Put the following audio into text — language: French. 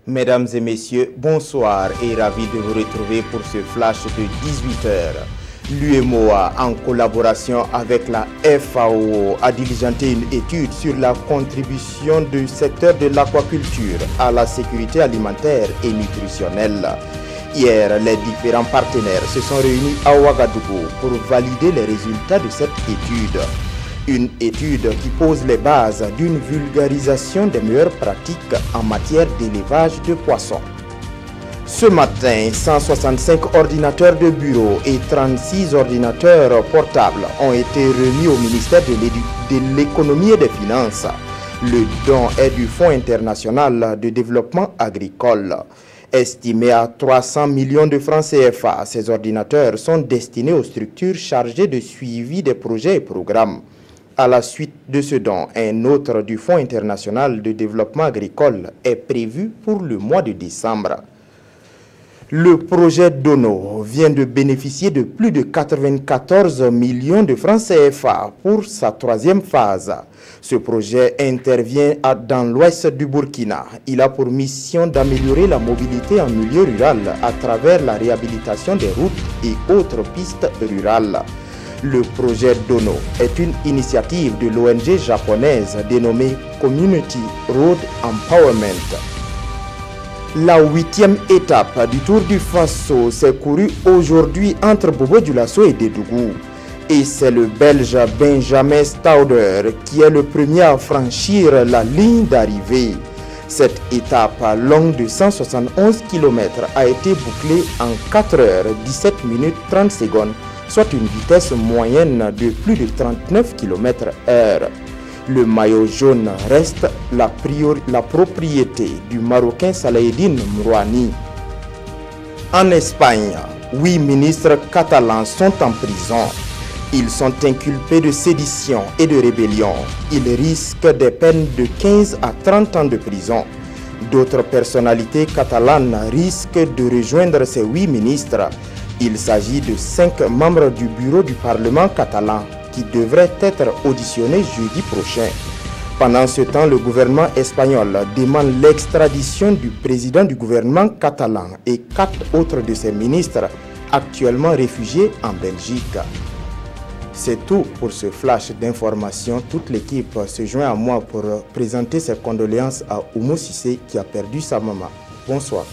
Mesdames et messieurs, bonsoir et ravi de vous retrouver pour ce flash de 18h. L'UEMOA, en collaboration avec la FAO, a diligenté une étude sur la contribution du secteur de l'aquaculture à la sécurité alimentaire et nutritionnelle. Hier, les différents partenaires se sont réunis à Ouagadougou pour valider les résultats de cette étude. Une étude qui pose les bases d'une vulgarisation des meilleures pratiques en matière d'élevage de poissons. Ce matin, 165 ordinateurs de bureau et 36 ordinateurs portables ont été remis au ministère de l'économie et des finances. Le don est du Fonds international de développement agricole. Estimé à 300 millions de francs CFA, ces ordinateurs sont destinés aux structures chargées de suivi des projets et programmes. À la suite de ce don, un autre du Fonds international de développement agricole est prévu pour le mois de décembre. Le projet Dono vient de bénéficier de plus de 94 millions de francs CFA pour sa troisième phase. Ce projet intervient dans l'ouest du Burkina. Il a pour mission d'améliorer la mobilité en milieu rural à travers la réhabilitation des routes et autres pistes rurales. Le projet Dono est une initiative de l'ONG japonaise dénommée Community Road Empowerment. La 8e étape du Tour du Faso s'est courue aujourd'hui entre Bobo-Dioulasso et Dédougou. Et c'est le Belge Benjamin Stauder qui est le premier à franchir la ligne d'arrivée. Cette étape longue de 171 km a été bouclée en 4 heures 17 minutes 30 secondes, soit une vitesse moyenne de plus de 39 km/h. Le maillot jaune reste la propriété du Marocain Salahedine Mrouani. En Espagne, 8 ministres catalans sont en prison. Ils sont inculpés de sédition et de rébellion. Ils risquent des peines de 15 à 30 ans de prison. D'autres personnalités catalanes risquent de rejoindre ces 8 ministres. Il s'agit de 5 membres du bureau du Parlement catalan qui devraient être auditionnés jeudi prochain. Pendant ce temps, le gouvernement espagnol demande l'extradition du président du gouvernement catalan et 4 autres de ses ministres actuellement réfugiés en Belgique. C'est tout pour ce flash d'information. Toute l'équipe se joint à moi pour présenter ses condoléances à Oumou Sissé qui a perdu sa maman. Bonsoir.